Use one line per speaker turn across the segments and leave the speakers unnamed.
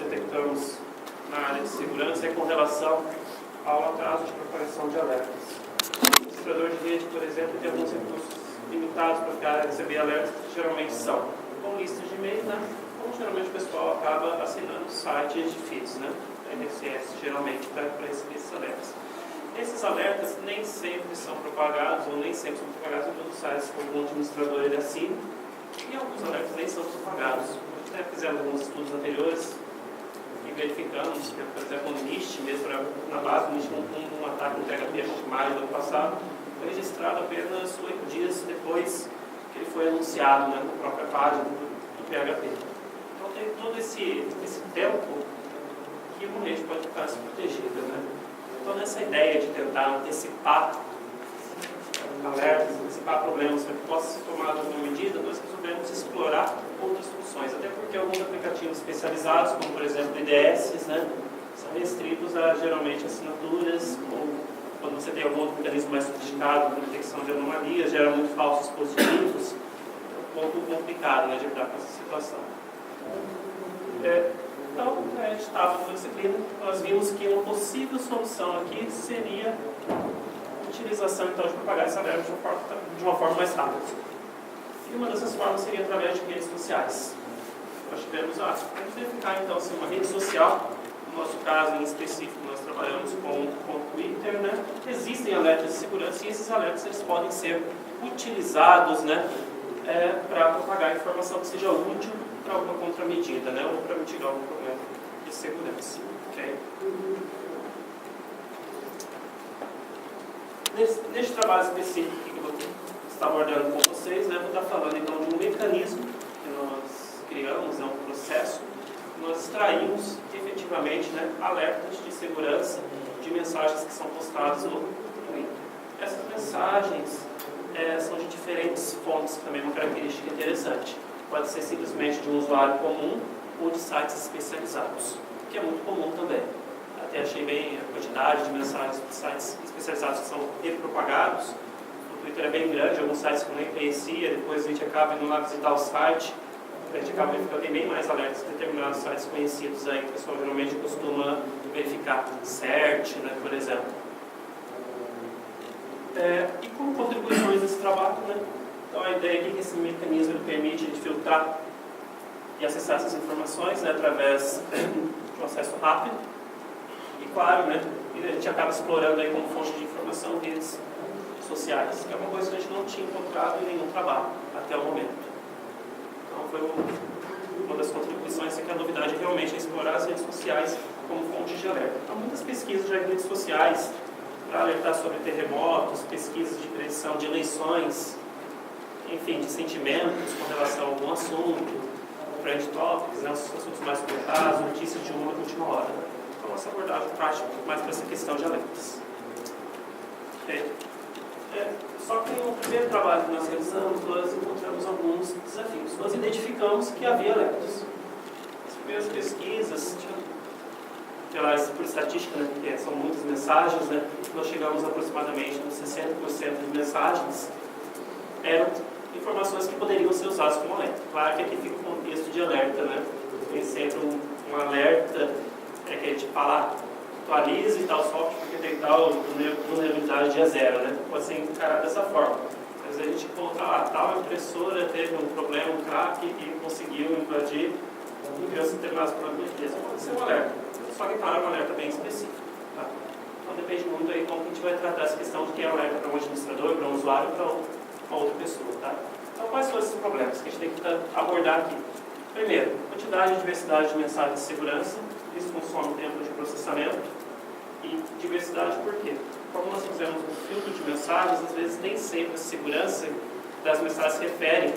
detectamos na área de segurança é com relação ao atraso de propagação de alertas. O administrador de rede, por exemplo, tem alguns recursos limitados para receber alertas, que geralmente são com listas de e-mail, né? Como geralmente o pessoal acaba assinando sites de feeds, né? RSS, geralmente, para receber esses alertas. Esses alertas nem sempre são propagados, ou nem sempre são propagados em todos os sites, como o administrador ele assina, e alguns alertas nem são propagados. Nós fizemos alguns estudos anteriores e verificamos que, por exemplo, o NIST, mesmo na base do NIST, um ataque no PHP de maio do ano passado, foi registrado apenas 8 dias depois que ele foi anunciado, né, na própria página do PHP. Então tem todo esse tempo que uma rede pode ficar desprotegida, né? Então nessa ideia de tentar antecipar alertas, antecipar problemas para que possa ser tomada alguma medida, nós resolvemos explorar outras soluções, até porque alguns aplicativos especializados, como por exemplo IDS, né, são restritos a geralmente assinaturas, ou quando você tem algum outro mecanismo mais sofisticado de detecção de anomalias, gera muito falsos positivos, é um pouco complicado, né, de lidar com essa situação. Então, a gente estava numa disciplina, nós vimos que uma possível solução aqui seria a utilização então, de propagar esse alerta de uma forma mais rápida. E uma dessas formas seria através de redes sociais. Nós tivemos vamos verificar então se uma rede social, no nosso caso em específico, nós trabalhamos com o Twitter, né? Existem alertas de segurança e esses alertas eles podem ser utilizados, né, para propagar informação que seja útil para alguma contramedida, né, ou para mitigar algum problema de segurança. Okay? Neste trabalho específico que eu vou estar abordando com vocês, né, vou estar falando então de um mecanismo que nós criamos, um processo que nós extraímos efetivamente, né, alertas de segurança de mensagens que são postadas no Twitter. Essas mensagens são de diferentes fontes, também uma característica interessante. Pode ser simplesmente de um usuário comum ou de sites especializados, que é muito comum também. Até achei bem a quantidade de mensagens de sites especializados que são repropagados. O Twitter é bem grande, alguns sites que eu nem conhecia, depois a gente acaba indo lá visitar o site, a gente acaba verificando, tem bem mais alertas de determinados sites conhecidos aí, que o pessoal geralmente costuma verificar. CERT, né, por exemplo. E como contribuições desse trabalho, né? Então a ideia aqui é que esse mecanismo ele permite de filtrar e acessar essas informações, né, através de um acesso rápido e claro, né, e a gente acaba explorando aí como fonte de informação redes sociais, que é uma coisa que a gente não tinha encontrado em nenhum trabalho até o momento. Então foi uma das contribuições que a novidade realmente é explorar as redes sociais como fonte de alerta. Então muitas pesquisas já em redes sociais para alertar sobre terremotos, pesquisas de predição de eleições, enfim, de sentimentos com relação a algum assunto, trend topics, né, os assuntos mais comentados, notícias de última hora. Então, a nossa abordagem parte mais para essa questão de alertas. Só que no primeiro trabalho que nós realizamos, nós encontramos alguns desafios. Nós identificamos que havia alertas. As primeiras pesquisas, por estatística, né, porque são muitas mensagens, né, nós chegamos aproximadamente nos 60% de mensagens eram informações que poderiam ser usadas como alerta. Claro que aqui fica o contexto de alerta, né? Tem sempre um alerta que a gente fala, atualize tal software porque tem tal vulnerabilidade de zero, né? Pode ser encarado dessa forma. Mas a gente coloca lá, tal impressora teve um problema, um crack e conseguiu invadir e criou determinados problemas de defesa. Pode ser um alerta. Só que para um alerta bem específico. Tá? Então depende muito aí como a gente vai tratar essa questão de quem é alerta para um administrador, para um usuário, para uma outra pessoa. Tá? Então quais são esses problemas que a gente tem que abordar aqui? Primeiro, quantidade e diversidade de mensagens de segurança. Isso consome tempo de processamento. E diversidade por quê? Como nós fizemos um filtro de mensagens, às vezes nem sempre a segurança das mensagens se refere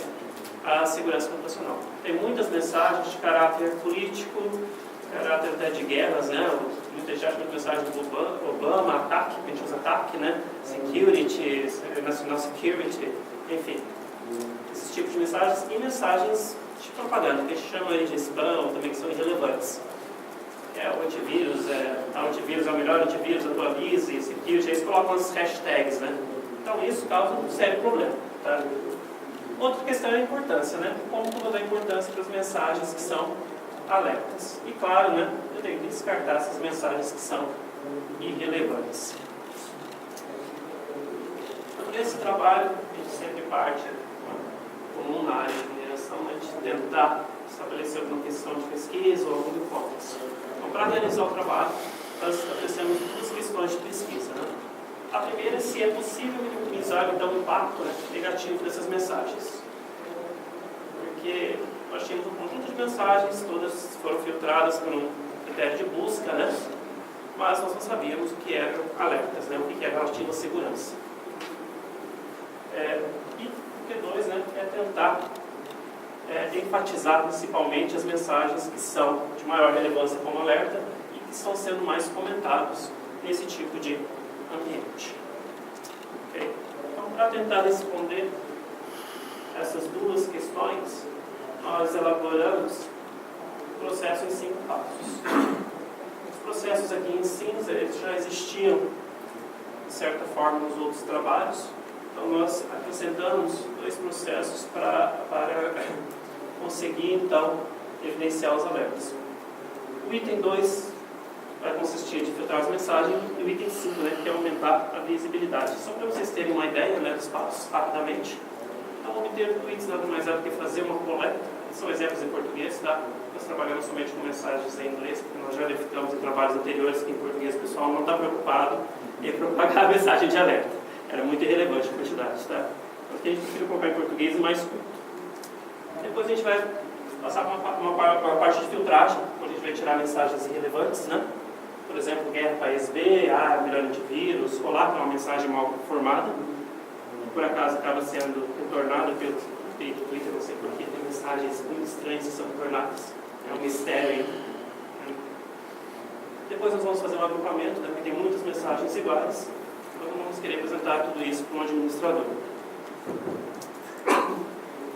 à segurança computacional. Tem muitas mensagens de caráter político, caráter até de guerras, né? Muita gente acha mensagem do Obama, ataque, a gente usa ataque, né? Security, national security, enfim. Esses tipos de mensagens e mensagens de propaganda, que a gente chama de spam, ou também que são irrelevantes. O antivírus, antivírus é o melhor antivírus, atualize, security, eles colocam as hashtags, né? Então isso causa um sério problema, tá? Outra questão é a importância, né? Como dar importância para as mensagens que são alertas. E claro, né, eu tenho que descartar essas mensagens que são irrelevantes. Então, esse trabalho, a gente sempre parte comum na área de mineração, a gente tentar estabelecer alguma questão de pesquisa ou alguma hipótese. Então, para realizar o trabalho, nós estabelecemos duas questões de pesquisa. Né? A primeira é se é possível minimizar então, o impacto negativo dessas mensagens. Porque nós tínhamos um conjunto de mensagens, todas foram filtradas por um critério de busca, né? Mas nós não sabíamos o que eram alertas, né? O que era relativo à segurança. E o Q2, né, é tentar enfatizar principalmente as mensagens que são de maior relevância como alerta e que estão sendo mais comentados nesse tipo de ambiente. Okay? Então, para tentar responder essas duas questões, nós elaboramos o processo em 5 passos. Os processos aqui em cinza, eles já existiam, de certa forma, nos outros trabalhos. Então, nós acrescentamos 2 processos para conseguir, então, evidenciar os alertas. O item 2 vai consistir de filtrar as mensagens e o item 5, né, que é aumentar a visibilidade. Só para vocês terem uma ideia, né, dos passos, rapidamente. Então, obter tweets nada mais é do que fazer uma coleta. São exemplos em português, tá? Nós trabalhamos somente com mensagens em inglês, porque nós já verificamos em trabalhos anteriores que em português o pessoal não está preocupado em propagar a mensagem de alerta. Era muito irrelevante a quantidade, tá? Então, a gente prefere colocar em português e mais curto. Depois a gente vai passar por uma parte de filtragem, onde a gente vai tirar mensagens irrelevantes, né? Por exemplo, guerra país B, melhor antivírus, ou lá com uma mensagem mal formada, que por acaso acaba sendo retornada pelo Twitter, não sei porquê, tem mensagens muito estranhas que são retornadas. É um mistério aí. Depois nós vamos fazer um agrupamento, né, porque tem muitas mensagens iguais. Então vamos querer apresentar tudo isso para um administrador.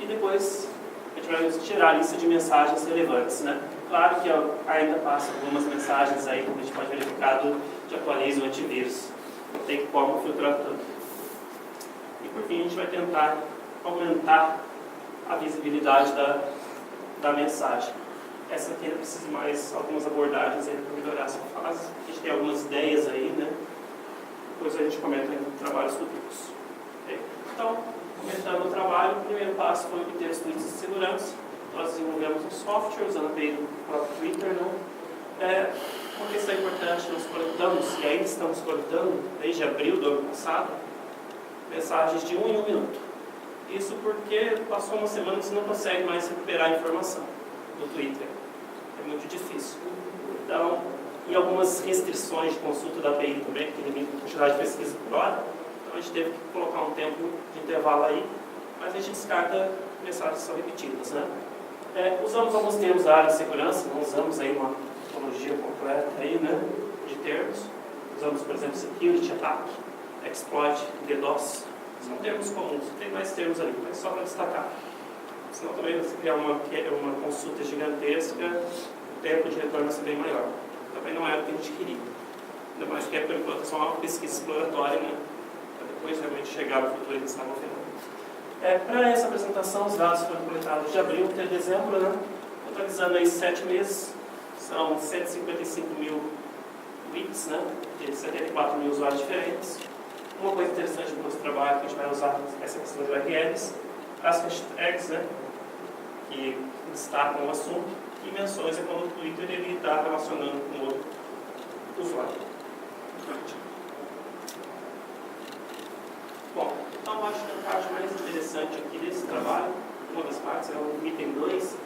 E depois a gente vai tirar a lista de mensagens relevantes, né? Claro que ainda passa algumas mensagens aí que a gente pode verificar de atualiza o antivírus. Não tem como filtrar tudo. E por fim a gente vai tentar aumentar a visibilidade da mensagem. Essa aqui precisa de mais algumas abordagens para melhorar essa fase. A gente tem algumas ideias aí, né? Depois a gente comenta em trabalhos futuros. Okay? Então, comentando o trabalho, o primeiro passo foi obter os tweets de segurança. Nós desenvolvemos um software usando a API do próprio Twitter. Né? Uma questão importante, nós coletamos, e ainda estamos coletando, desde abril do ano passado, mensagens de 1 em 1 minuto. Isso porque passou uma semana e você não consegue mais recuperar a informação do Twitter. É muito difícil. Então, e algumas restrições de consulta da API também, que limita a quantidade de pesquisa por hora. Então a gente teve que colocar um tempo de intervalo aí, mas a gente descarta mensagens que são repetidas. Né? Usamos alguns termos da área de segurança, não usamos aí uma topologia completa aí, né, de termos. Usamos, por exemplo, security attack, exploit, DDoS. São termos comuns, tem mais termos ali, mas só para destacar. Senão também você criar uma consulta gigantesca, o tempo de retorno vai ser bem maior. Também não é o que a gente queria. Ainda mais que é por enquanto só uma pesquisa exploratória, né? Para depois realmente chegar no futuro e estar no final. Para essa apresentação, os dados foram coletados de abril até dezembro, né? Totalizando aí 7 meses, são 155 mil tweets, né? De 74 mil usuários diferentes. Uma coisa interessante do nosso trabalho, que a gente vai usar essa questão de URLs, as hashtags, né, que destacam o assunto, e menções é quando o Twitter está relacionando com outro usuário. Bom, então acho que a parte mais interessante aqui desse trabalho, uma das partes é o item 2,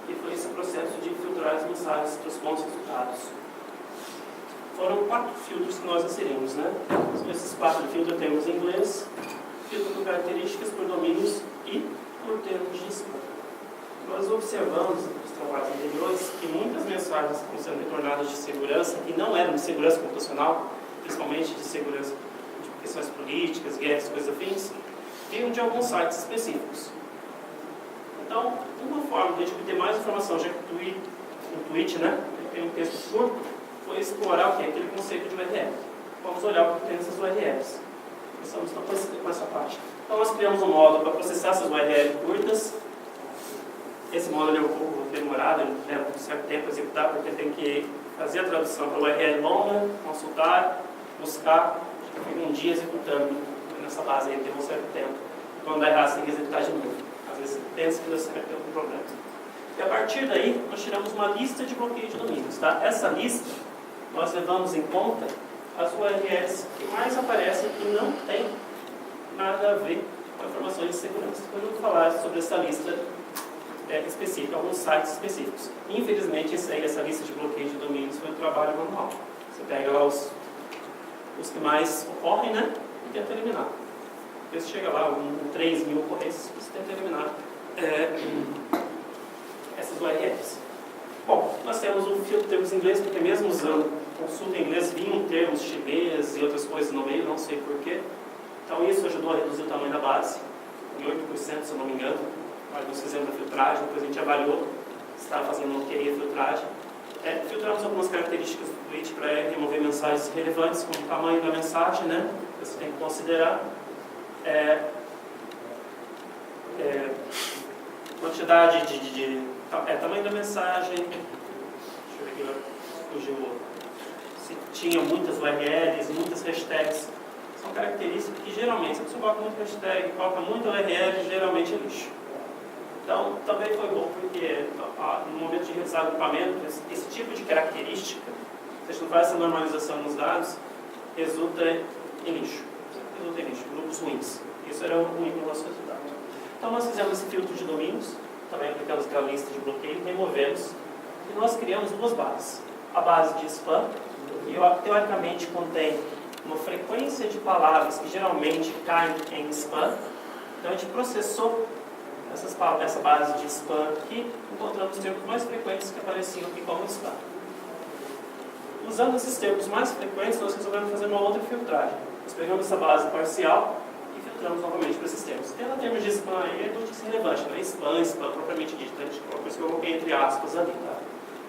que foi esse processo de filtrar as mensagens dos bons resultados. Foram 4 filtros que nós inserimos, né? Esses 4 filtros temos em inglês, filtro por características, por domínios e por termos de spam. Nós observamos nos trabalhos anteriores que muitas mensagens que estão sendo retornadas de segurança, que não eram de segurança computacional, principalmente de segurança de questões políticas, guerras, coisas afins, vinham de alguns sites específicos. Então, uma forma de a gente obter mais informação, já que um tweet, né, tem um texto curto, foi explorar o que? Aquele conceito de URL. Vamos olhar o que tem nessas URLs. Começamos com essa parte. Então nós criamos um módulo para processar essas URLs curtas Esse módulo é um pouco demorado, ele leva um certo tempo a executar, porque tem que fazer a tradução para o URL longa, consultar, buscar, fica um dia executando nessa base aí, tem um certo tempo. Quando dá errado, você tem que executar de novo. Às vezes pensa que deu certo, tem algum problema. E a partir daí, nós tiramos uma lista de bloqueio de domínios. Tá? Essa lista, nós levamos em conta as URLs que mais aparecem e não tem nada a ver com informações de segurança. Depois eu vou falar sobre essa lista específica, alguns sites específicos. Infelizmente, essa lista de bloqueio de domínios foi um trabalho manual. Você pega lá os que mais ocorrem, né? E tenta eliminar. Depois chega lá, 3.000 ocorrências, você tenta eliminar essas URLs. Bom, nós temos um filtro de termos em inglês, porque mesmo usando consulta em inglês, vinham termos chinês e outras coisas no meio, não sei porquê. Então isso ajudou a reduzir o tamanho da base, em 8%, se eu não me engano. Nós fizemos a filtragem, depois a gente avaliou se estava fazendo ok a filtragem. Filtramos algumas características do tweet para remover mensagens relevantes, como o tamanho da mensagem, né? Você tem que considerar. Quantidade tamanho da mensagem. Deixa eu ver aqui, fugiu. Se tinha muitas URLs, muitas hashtags. São características que geralmente, se a pessoa coloca muito hashtag, coloca muito URL, geralmente é lixo. Então, também foi bom, porque no momento de realizar agrupamento, esse tipo de característica, se a gente não faz essa normalização nos dados, resulta em lixo. Resulta em lixo, grupos ruins. Isso era ruim para o nosso resultado. Então, nós fizemos esse filtro de domínios, também aplicamos aquela lista de bloqueio, removemos, e nós criamos duas bases. A base de spam, que teoricamente contém uma frequência de palavras que geralmente caem em spam. Então, a gente processou essa base de spam aqui, encontramos os termos mais frequentes que apareciam aqui como spam. Usando esses termos mais frequentes, nós resolvemos fazer uma outra filtragem. Nós pegamos essa base parcial e filtramos novamente para esses termos. Tendo termos de spam aí, é notícia relevante, não é spam propriamente dito. A gente colocou isso que eu coloquei entre aspas ali, tá?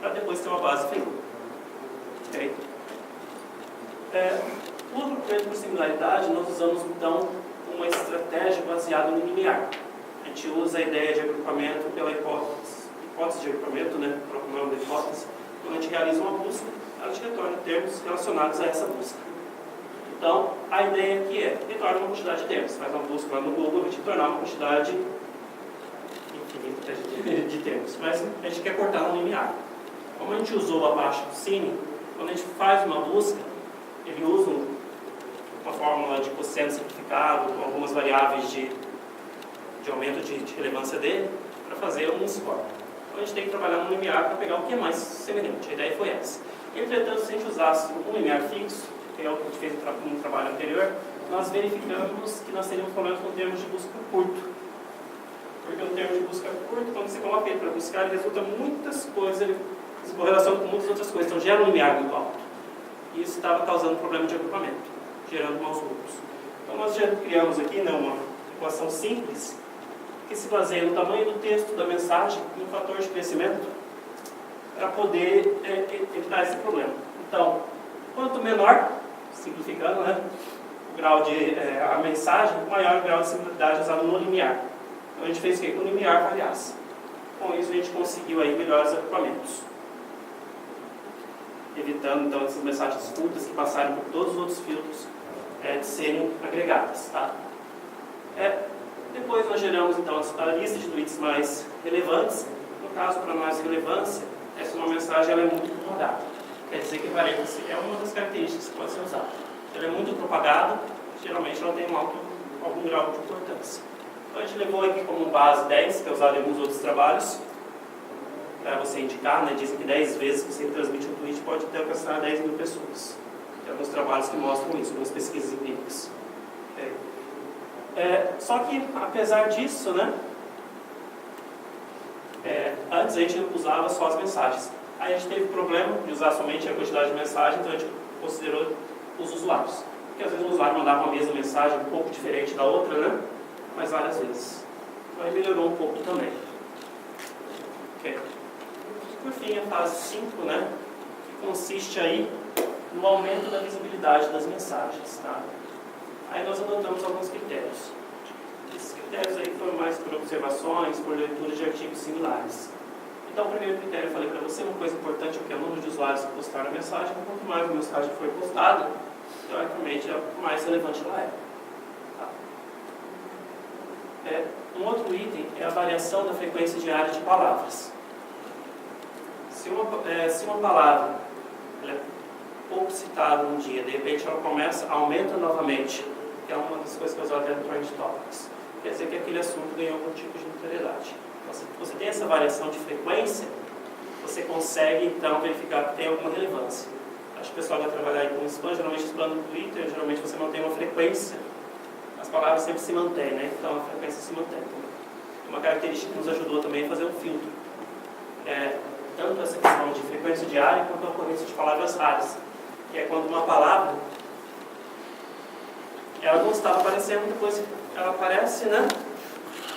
Para depois ter uma base feliz. Ok? Por similaridade, nós usamos então uma estratégia baseada no limiar. A gente usa a ideia de agrupamento pela hipótese de agrupamento, né, o próprio nome da hipótese. Quando a gente realiza uma busca, ela te retorna termos relacionados a essa busca. Então, a ideia aqui retorna uma quantidade de termos. Faz uma busca lá no Google, vai te tornar uma quantidade infinita de termos. Mas a gente quer cortar no limiar. Como a gente usou abaixo do Cine, quando a gente faz uma busca, ele usa uma fórmula de quociente simplificado, com algumas variáveis de aumento de relevância dele, para fazer um score. Então a gente tem que trabalhar no limiar para pegar o que é mais semelhante. A ideia foi essa. Entretanto, se a gente usasse um limiar fixo, que é o que a gente fez no trabalho anterior, nós verificamos que nós teríamos problemas com termos de busca curto. Porque o termo de busca curto, quando você coloca ele para buscar, ele resulta muitas coisas, ele se correlaciona com muitas outras coisas, então gera um limiar muito alto. E isso estava causando problema de agrupamento, gerando maus grupos. Então nós já criamos aqui uma equação simples, que se baseia no tamanho do texto, da mensagem e no fator de crescimento para poder evitar esse problema. Então, quanto menor, simplificando, né, o grau de a mensagem, maior o grau de simplicidade usado no limiar. Então a gente fez o quê? Que o limiar variasse. Com isso a gente conseguiu aí melhores agrupamentos. Evitando então essas mensagens curtas que passaram por todos os outros filtros de serem agregadas. Tá? Depois nós geramos então a lista de tweets mais relevantes. No caso, para nós, relevância, essa uma mensagem ela é muito propagada. Quer dizer que é uma das características que pode ser usada. Ela é muito propagada, geralmente ela tem algum grau de importância. Então a gente levou aqui como base 10, que é usado em alguns outros trabalhos, para você indicar, né? Dizem que 10 vezes que você transmite um tweet pode até alcançar 10.000 pessoas. Tem alguns trabalhos que mostram isso, algumas pesquisas empíricas. Só que, apesar disso, né, antes a gente usava só as mensagens. Aí a gente teve problema de usar somente a quantidade de mensagens, então a gente considerou os usuários. Porque às vezes o usuário mandava a mesma mensagem, um pouco diferente da outra, né, mas várias vezes. Então aí melhorou um pouco também. Okay. Por fim, a fase 5, né, que consiste aí no aumento da visibilidade das mensagens. Tá? Aí nós adotamos alguns critérios. Esse critérios aí foram mais por observações, por leitura de artigos similares. Então, o primeiro critério eu falei para você, uma coisa importante é que é o número de usuários que postaram a mensagem. Quanto mais a mensagem foi postada, teoricamente, mais relevante ela é. Tá? Um outro item é a variação da frequência diária de palavras. Se uma palavra ela é pouco citada um dia, de repente ela aumenta novamente, que é uma das coisas que eu uso até no Trend Topics, quer dizer que aquele assunto ganhou algum tipo de notoriedade. Você tem essa variação de frequência, você consegue então verificar que tem alguma relevância. Acho que o pessoal vai trabalhar aí com spam, geralmente spam no Twitter, geralmente você mantém uma frequência, as palavras sempre se mantêm, né? Então a frequência se mantém. Uma característica que nos ajudou também a fazer um filtro. Tanto essa questão de frequência diária quanto a ocorrência de palavras raras, que é quando uma palavra ela não estava aparecendo, depois ela aparece, né?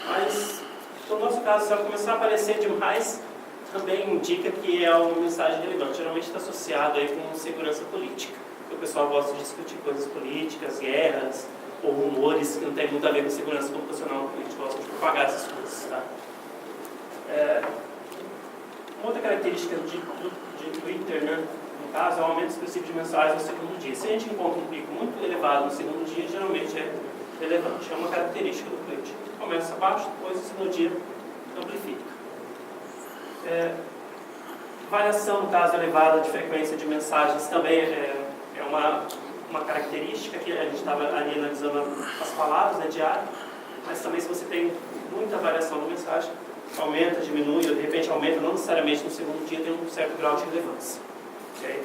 Mas no nosso caso, se ela começar a aparecer demais, também indica que é uma mensagem relevante. Geralmente está associado aí com segurança política, porque o pessoal gosta de discutir coisas políticas, guerras, ou rumores que não tem muito a ver com segurança computacional. A gente gosta de propagar essas coisas. Tá? Uma outra característica de Twitter, né, no caso, é o aumento expressivo de mensagens no segundo dia. Se a gente encontra um pico muito elevado no segundo dia, geralmente é relevante. É uma característica do Twitter. Começa abaixo, depois no segundo dia amplifica. Variação, no caso, elevada de frequência de mensagens também é uma característica que a gente estava ali analisando as palavras, né, diário, mas também se você tem muita variação na mensagem, aumenta, diminui, ou de repente aumenta, não necessariamente no segundo dia, tem um certo grau de relevância. Okay?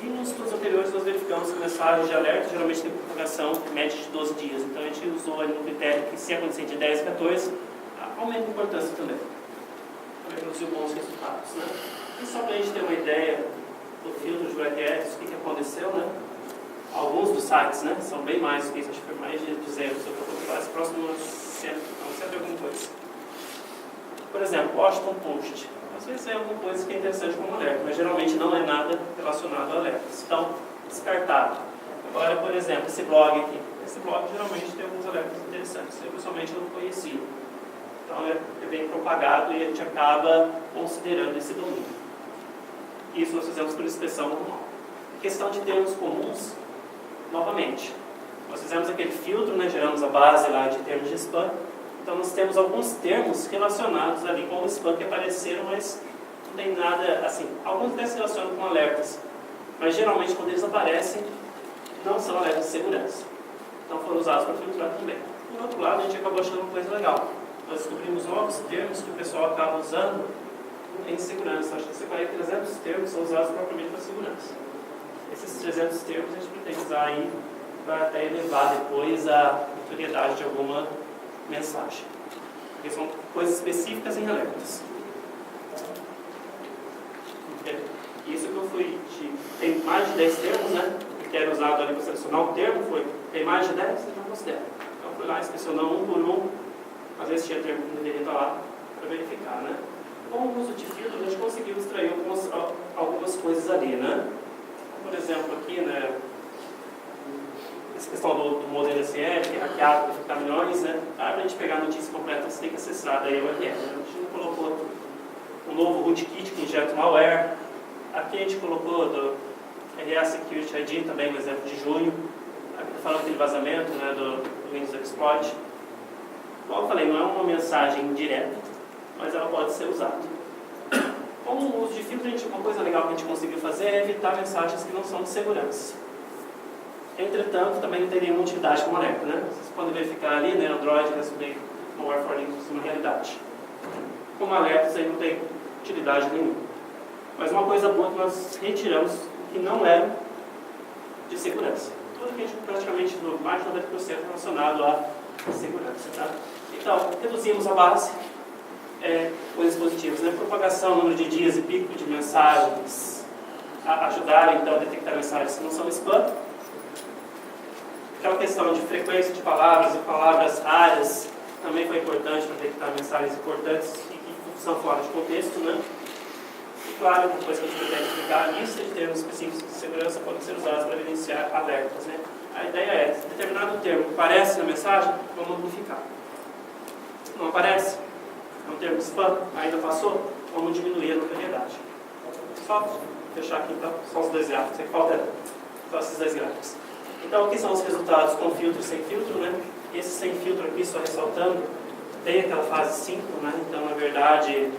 E nos estudos anteriores nós verificamos que mensagens de alerta geralmente tem propagação média de 12 dias. Então a gente usou ali um critério que se acontecer de 10 a 14, aumenta a importância também. Também produziu bons resultados. Né? E só para a gente ter uma ideia do filtro de Black Hat, o que aconteceu, né? Alguns dos sites, né, são bem mais do que isso, acho que foi mais de 200, eu estou mais próximo a 100, alguma coisa. Por exemplo, Washington Post. Às vezes é alguma coisa que é interessante como alerta, mas geralmente não é nada relacionado a alertas. Então, descartado. Agora, por exemplo, esse blog aqui. Esse blog geralmente tem alguns alertas interessantes. Eu pessoalmente não conhecia. Então é bem propagado e a gente acaba considerando esse domínio. Isso nós fizemos por inspeção normal. Questão de termos comuns, novamente. Nós fizemos aquele filtro, né, geramos a base lá de termos de spam. Então nós temos alguns termos relacionados ali com o spam que apareceram, mas não tem nada assim. Alguns até se relacionam com alertas, mas geralmente quando eles aparecem, não são alertas de segurança. Então foram usados para filtrar também. Por outro lado, a gente acabou achando uma coisa legal. Nós descobrimos novos termos que o pessoal acaba usando em segurança. Acho que eu separei 300 termos que são usados propriamente para segurança. Esses 300 termos a gente pretende usar aí para até elevar depois a notoriedade de alguma mensagem. Porque são coisas específicas em alertas. Isso que eu fui... Tem mais de 10 termos, né? O critério usado ali para selecionar o termo foi... Tem mais de 10? Você não considera. Então eu fui lá inspecionando um por um. Às vezes tinha termo que não deveria estar lá para verificar, né? Com o uso de filtro, a gente conseguiu extrair algumas coisas ali, né? Por exemplo, aqui, né? Essa questão do modelo SL, que é hackeado para ficar milhões, né? Para a gente pegar a notícia completa, você tem que acessar daí o URL. A gente não colocou um novo rootkit que injeta malware. Aqui a gente colocou do RA Security ID, também um exemplo de junho. Aqui está falando aquele vazamento, né, do Windows Exploit. Como eu falei, não é uma mensagem direta, mas ela pode ser usada. Com o uso de filtro, uma coisa legal que a gente conseguiu fazer é evitar mensagens que não são de segurança. Entretanto, também não tem nenhuma utilidade como alerta, né? Vocês podem verificar ali, né, Android, receber malware for links uma realidade. Como alertas, aí não tem utilidade nenhuma. Mas uma coisa boa que nós retiramos que não era de segurança. Tudo que a gente praticamente, mais de 90% relacionado à segurança, tá? Então, reduzimos a base, coisas positivas, né? Propagação, número de dias e pico de mensagens, ajudaram então a detectar mensagens que não são spam. Aquela questão de frequência de palavras e palavras raras também foi importante para detectar mensagens importantes e que são fora de contexto, né? E claro, depois que a gente pretende explicar, a lista de termos específicos de segurança podem ser usados para evidenciar alertas, né? A ideia é, se determinado termo aparece na mensagem, vamos amplificar. não aparece. É um termo de spam, ainda passou, vamos diminuir a notoriedade. Só fechar aqui, então, só os dois gráficos, aqui falta só esses dois gráficos. Então, aqui são os resultados com filtro e sem filtro, né? Esse sem filtro aqui, só ressaltando, tem aquela fase 5, né? Então, na verdade,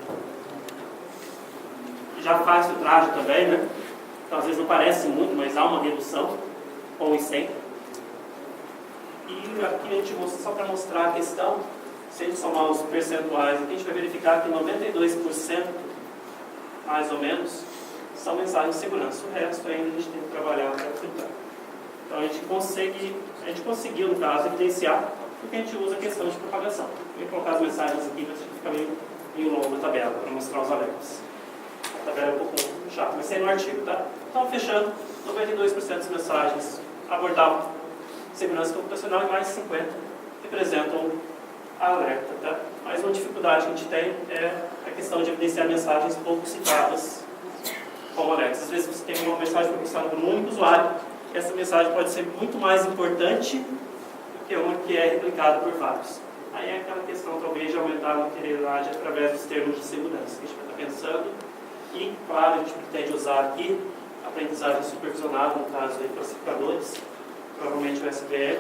já faz filtragem também, né? Então, às vezes não parece muito, mas há uma redução, com e sem. E aqui a gente mostra, só para mostrar a questão, se a gente somar os percentuais, aqui a gente vai verificar que 92%, mais ou menos, são mensagens de segurança. O resto ainda a gente tem que trabalhar para filtrar. Então a gente conseguiu, no caso, evidenciar, porque a gente usa a questão de propagação. Eu vou colocar as mensagens aqui, mas fica meio longo a tabela, para mostrar os alertas. A tabela é um pouco chata, mas sem no artigo, tá? Então, fechando, 92% das mensagens abordavam segurança computacional e mais 50% representam alerta, tá? Mas uma dificuldade que a gente tem é a questão de evidenciar mensagens pouco citadas como alertas. Às vezes você tem uma mensagem propiciada por um único usuário, essa mensagem pode ser muito mais importante do que uma que é replicada por vários. Aí é aquela questão, talvez, de aumentar a notoriedade através dos termos de segurança que a gente vai estar pensando. E, claro, a gente pretende usar aqui a aprendizagem supervisionada, no caso de classificadores, provavelmente o SVM,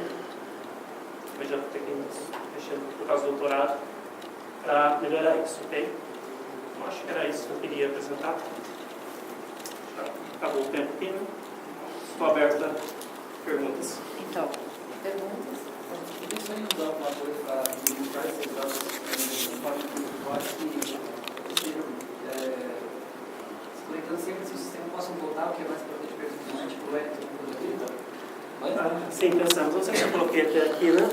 eu já estou aqui mexendo por causa do doutorado, para melhorar isso, ok? Então, acho que era isso que eu queria apresentar. Já acabou o tempo aqui, né? Estou aberto a perguntas.
Então, perguntas?
Eu pensei em usar uma coisa para ilustrar esses dados no código virtual que explicando sempre se o sistema possa voltar, o que é mais importante para o tipo, é tudo da vida.
Sim, pensamos. Não sei se eu coloquei até aqui, né?